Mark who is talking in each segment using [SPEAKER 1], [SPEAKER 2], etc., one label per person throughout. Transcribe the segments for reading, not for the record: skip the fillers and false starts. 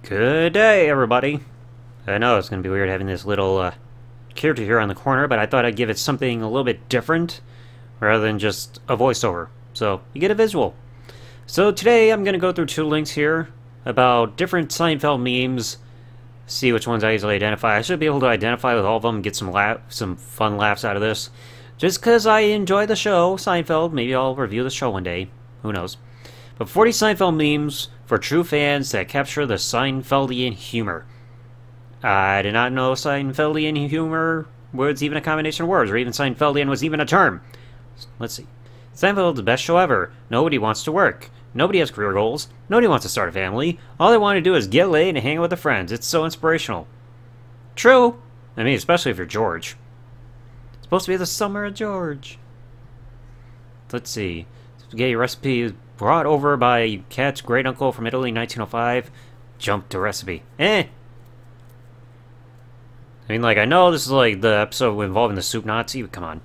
[SPEAKER 1] Good day, everybody. I know it's going to be weird having this little character here on the corner, but I thought I'd give it something a little bit different rather than just a voiceover. So you get a visual. So today I'm going to go through two links here about different Seinfeld memes, see which ones I easily identify. I should be able to identify with all of them, get some fun laughs out of this. Just because I enjoy the show, Seinfeld, maybe I'll review the show one day. Who knows? But 40 Seinfeld memes for true fans that capture the Seinfeldian humor. I did not know Seinfeldian humor was even a combination of words, or even Seinfeldian was even a term. Let's see. Seinfeld's the best show ever. Nobody wants to work. Nobody has career goals. Nobody wants to start a family. All they want to do is get laid and hang out with their friends. It's so inspirational. True. I mean, especially if you're George. It's supposed to be the summer of George. Let's see. Spaghetti recipe brought over by Cat's great uncle from Italy in 1905. Jump to recipe. I mean, like, I know this is like the episode involving the soup Nazi, but come on.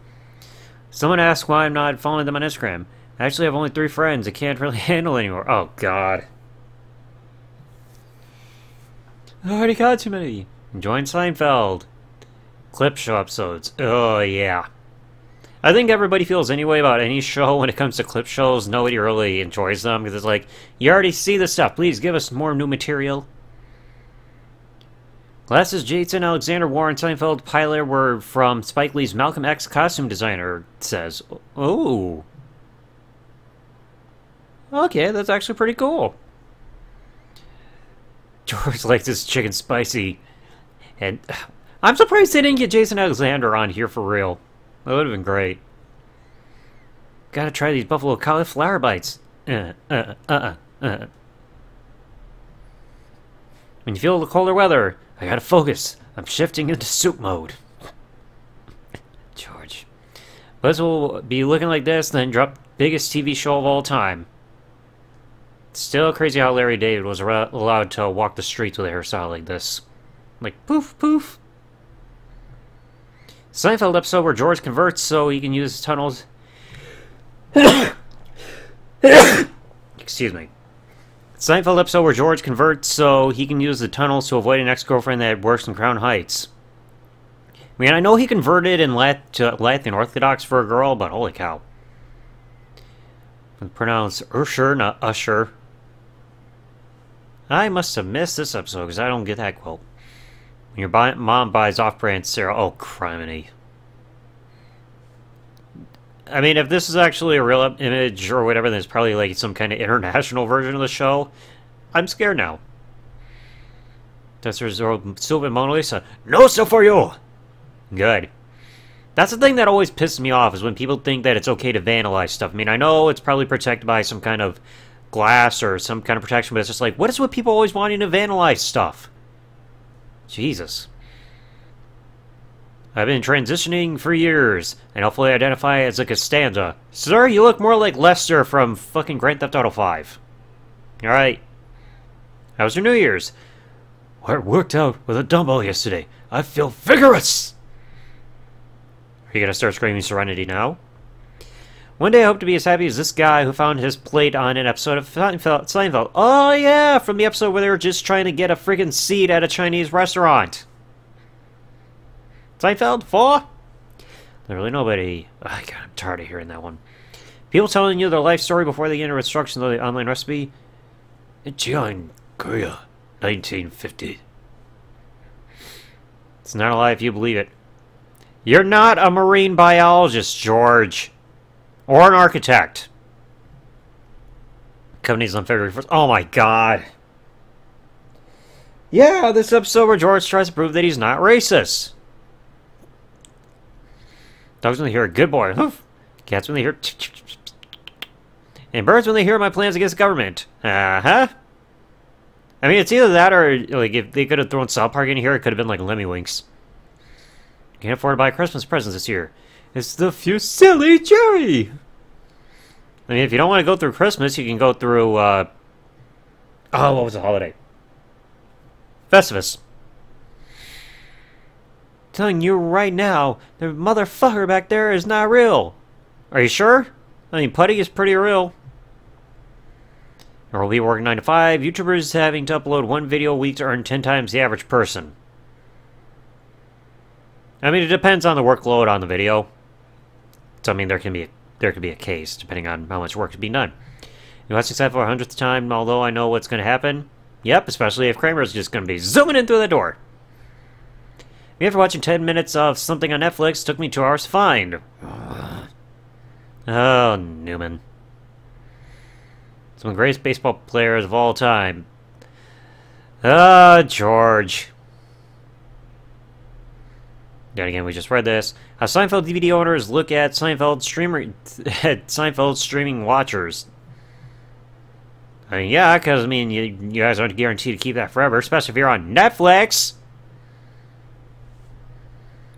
[SPEAKER 1] Someone asked why I'm not following them on Instagram. I actually have only 3 friends. I can't really handle anymore. Oh, God. I already got too many. Join Seinfeld. Clip show episodes. Oh, yeah. I think everybody feels anyway about any show when it comes to clip shows. Nobody really enjoys them because it's like, you already see this stuff. Please give us more new material. Glasses Jason Alexander Warren Seinfeld pilot were from Spike Lee's Malcolm X costume designer, says. Oh. Okay, that's actually pretty cool. George likes his chicken spicy. And I'm surprised they didn't get Jason Alexander on here for real. That would have been great. Gotta try these buffalo cauliflower bites. When you feel the colder weather, I gotta focus. I'm shifting into soup mode. George. Buzz will be looking like this, then drop biggest TV show of all time. Still crazy how Larry David was allowed to walk the streets with a hairstyle like this. Like, poof, poof. Seinfeld episode where George converts so he can use tunnels. Excuse me. Seinfeld episode where George converts so he can use the tunnels to avoid an ex-girlfriend that works in Crown Heights. I mean, I know he converted and to Latvian Orthodox for a girl, but holy cow. Pronounced Usher, not Usher. I must have missed this episode because I don't get that quote. When your mom buys off-brand cereal. Oh, criminy. I mean, if this is actually a real image or whatever, then it's probably like some kind of international version of the show. I'm scared now. Tester Sylvan Mona Lisa. No stuff for you! Good. That's the thing that always pisses me off, is when people think that it's okay to vandalize stuff. I mean, I know it's probably protected by some kind of glass or some kind of protection, but it's just like, what is with people always wanting to vandalize stuff? Jesus. I've been transitioning for years, and hopefully identify as a Costanza. Sir, you look more like Lester from fucking Grand Theft Auto 5. Alright. How was your New Year's? I worked out with a dumbbell yesterday. I feel vigorous! Are you gonna start screaming Serenity now? One day I hope to be as happy as this guy who found his plate on an episode of Seinfeld. Oh yeah, from the episode where they were just trying to get a friggin' seat at a Chinese restaurant. Seinfeld 4? Literally nobody. Oh, God, I'm tired of hearing that one. People telling you their life story before they enter instructions on the online recipe. Jian, Korea, 1950. It's not a lie if you believe it. You're not a marine biologist, George. Or an architect. Companies on February 1st. Oh my God. Yeah, this episode where George tries to prove that he's not racist. Dogs when they hear a good boy. Hoof. Cats when they hear... And birds when they hear my plans against the government. Uh-huh. I mean, it's either that or, like, if they could have thrown South Park in here, it could have been like Lemmy Winks. Can't afford to buy Christmas presents this year. It's the Fusilli Jerry! I mean, if you don't want to go through Christmas, you can go through, oh, what was the holiday? Festivus. Telling you right now, the motherfucker back there is not real. Are you sure? I mean, Putty is pretty real. Or will be working 9 to 5. YouTubers having to upload 1 video a week to earn 10 times the average person. I mean, it depends on the workload on the video. So, I mean, there could be a case, depending on how much work to be done. You watch this for a 100th time, although I know what's going to happen. Yep, especially if Kramer's just going to be zooming in through the door. Me after watching 10 minutes of something on Netflix took me 2 hours to find. Oh, Newman. Some of the greatest baseball players of all time. George. Then again, we just read this. How Seinfeld DVD owners look at Seinfeld streaming watchers. I mean, yeah, because, I mean, you guys aren't guaranteed to keep that forever, especially if you're on Netflix!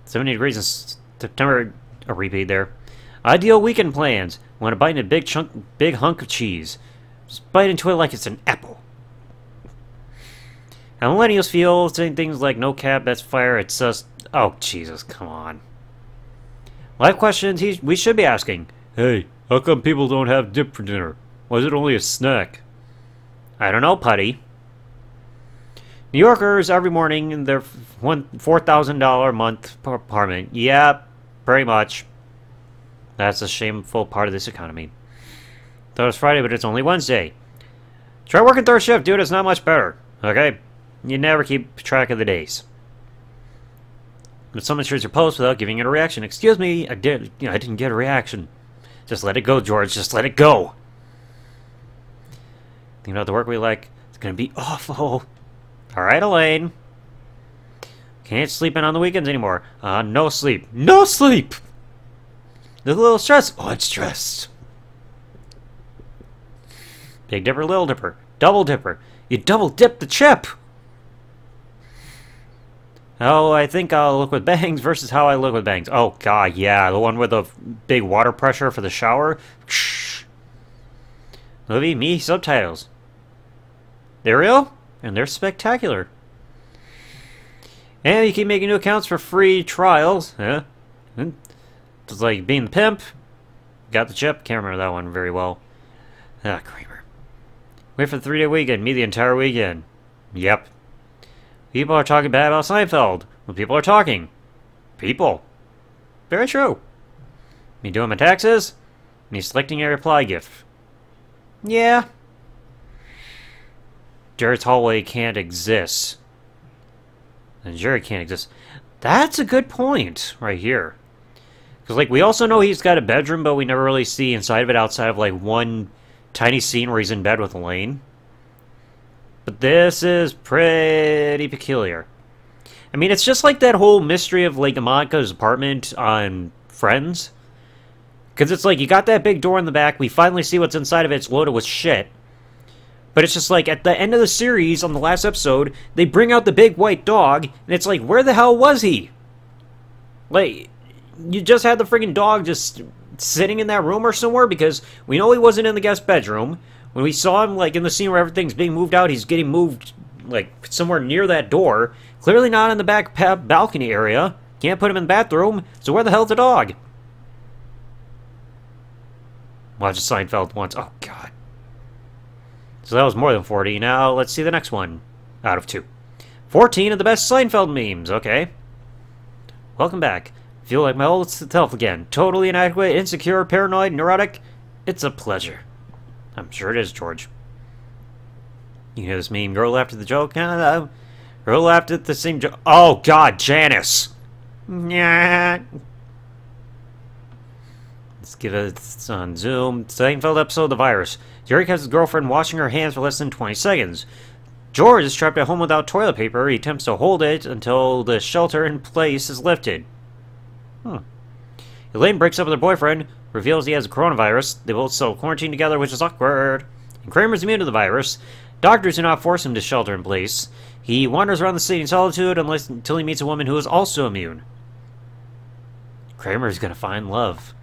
[SPEAKER 1] 70 degrees in September, a repeat there. Ideal weekend plans. Want to bite in a big hunk of cheese. Just bite into it like it's an apple. How millennials feel, saying things like, no cap, that's fire, it's just... Oh, Jesus, come on. Life questions we should be asking. Hey, how come people don't have dip for dinner? Why is it only a snack? I don't know, Putty. New Yorkers every morning in their $4,000 a month apartment. Yeah, pretty much. That's a shameful part of this economy. Thought it was Friday, but it's only Wednesday. Try working third shift, dude. It's not much better. Okay? You never keep track of the days. But someone shares your post without giving it a reaction. Excuse me, I didn't get a reaction. Just let it go, George. Just let it go. Think about the work we like. It's gonna be awful. Alright, Elaine. Can't sleep in on the weekends anymore. No sleep. No sleep! There's a little stress. Oh, I'm stressed. Big Dipper, Little Dipper. Double Dipper. You double dip the chip! Oh, I think I'll look with bangs versus how I look with bangs. Oh, God, yeah. The one with the big water pressure for the shower. Shh. Movie, me, subtitles. They're real, and they're spectacular. And you keep making new accounts for free trials. Yeah. It's like being the pimp. Got the chip. Can't remember that one very well. Kramer. Wait for the 3-day weekend. Me the entire weekend. Yep. People are talking bad about Seinfeld. Well, people are talking. People. Very true. Me doing my taxes. Me selecting a reply gift. Yeah. Jared's hallway can't exist. And Jared can't exist. That's a good point right here. Because, like, we also know he's got a bedroom, but we never really see inside of it outside of, like, one tiny scene where he's in bed with Elaine. But this is pretty peculiar. I mean, it's just like that whole mystery of, like, Monica's apartment on Friends. Because it's like, you got that big door in the back, we finally see what's inside of it, it's loaded with shit. But it's just like, at the end of the series, on the last episode, they bring out the big white dog, and it's like, where the hell was he? Like, you just had the friggin' dog just sitting in that room or somewhere, because we know he wasn't in the guest bedroom. When we saw him, like, in the scene where everything's being moved out, he's getting moved, like, somewhere near that door. Clearly not in the back balcony area. Can't put him in the bathroom, so where the hell's the dog? Watch Seinfeld once. Oh, God. So that was more than 40. Now, let's see the next one. Out of 2. 14 of the best Seinfeld memes. Okay. Welcome back. Feel like my old self again. Totally inadequate, insecure, paranoid, neurotic. It's a pleasure. I'm sure it is, George. You hear this meme? Girl laughed at the joke? Girl laughed at the same joke. Oh, God, Janice! Nah. Let's give it on Zoom. Seinfeld episode, The Virus. Jerry has his girlfriend washing her hands for less than 20 seconds. George is trapped at home without toilet paper. He attempts to hold it until the shelter in place is lifted. Elaine breaks up with her boyfriend, reveals he has a coronavirus. They both self-quarantine together, which is awkward. And Kramer's immune to the virus. Doctors do not force him to shelter in place. He wanders around the city in solitude until he meets a woman who is also immune. Kramer's gonna find love.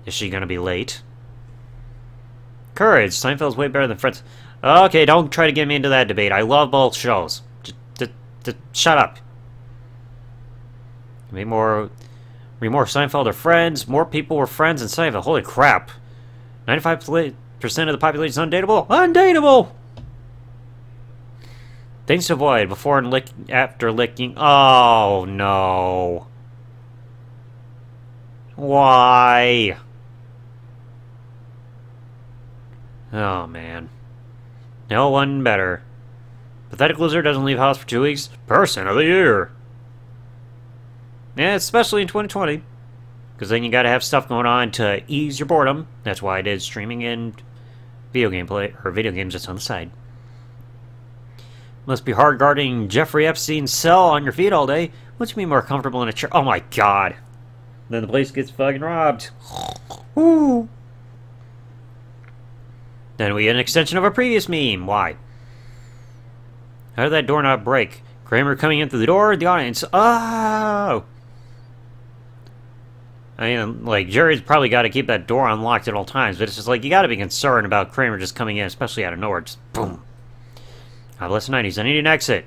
[SPEAKER 1] Is she gonna be late? Courage. Seinfeld's way better than Friends. Okay, don't try to get me into that debate. I love both shows. Just shut up. Maybe more Seinfeld or Friends. More people were friends than Seinfeld. Holy crap. 95% of the population is undateable? Undateable! Things to avoid before and after licking. Oh, no. Why? Oh, man. No one better. Pathetic loser doesn't leave house for 2 weeks. Person of the year. Yeah, especially in 2020. Because then you gotta have stuff going on to ease your boredom. That's why I did streaming and video games just on the side. Must be hard guarding Jeffrey Epstein's cell on your feet all day. Wouldn't you be more comfortable in a chair? Oh my god. Then the place gets fucking robbed. Woo. Then we get an extension of a previous meme. Why? How did that door not break? Kramer coming in through the door, the audience. Oh! I mean, like, Jerry's probably got to keep that door unlocked at all times, but it's just like, you got to be concerned about Kramer just coming in, especially out of nowhere. Just boom. God bless the 90s. I need an exit.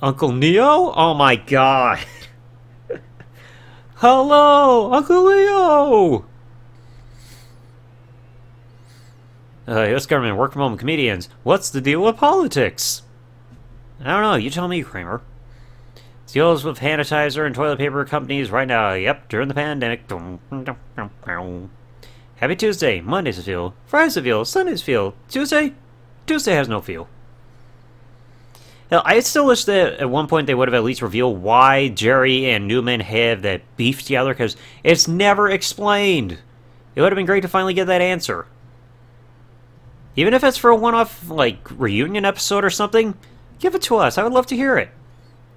[SPEAKER 1] Uncle Neo? Oh my god. Hello, Uncle Leo! U.S. government work from home comedians. What's the deal with politics? I don't know. You tell me, Kramer. Deals with sanitizer and toilet paper companies right now. Yep, during the pandemic. Happy Tuesday. Monday's a feel. Friday's a feel. Sunday's a feel. Tuesday? Tuesday has no feel. Now, I still wish that at one point they would have at least revealed why Jerry and Newman have that beef together, because it's never explained. It would have been great to finally get that answer. Even if it's for a one-off, like, reunion episode or something, give it to us. I would love to hear it.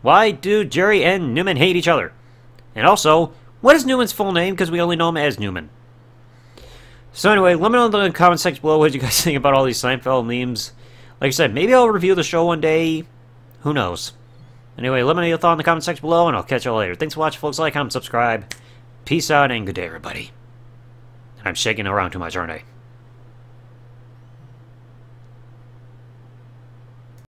[SPEAKER 1] Why do Jerry and Newman hate each other? And also, what is Newman's full name? Because we only know him as Newman. So anyway, let me know in the comment section below what you guys think about all these Seinfeld memes. Like I said, maybe I'll review the show one day. Who knows? Anyway, let me know your thought in the comment section below, and I'll catch you all later. Thanks for watching, folks. Like, comment, subscribe. Peace out, and good day, everybody. I'm shaking around too much, aren't I?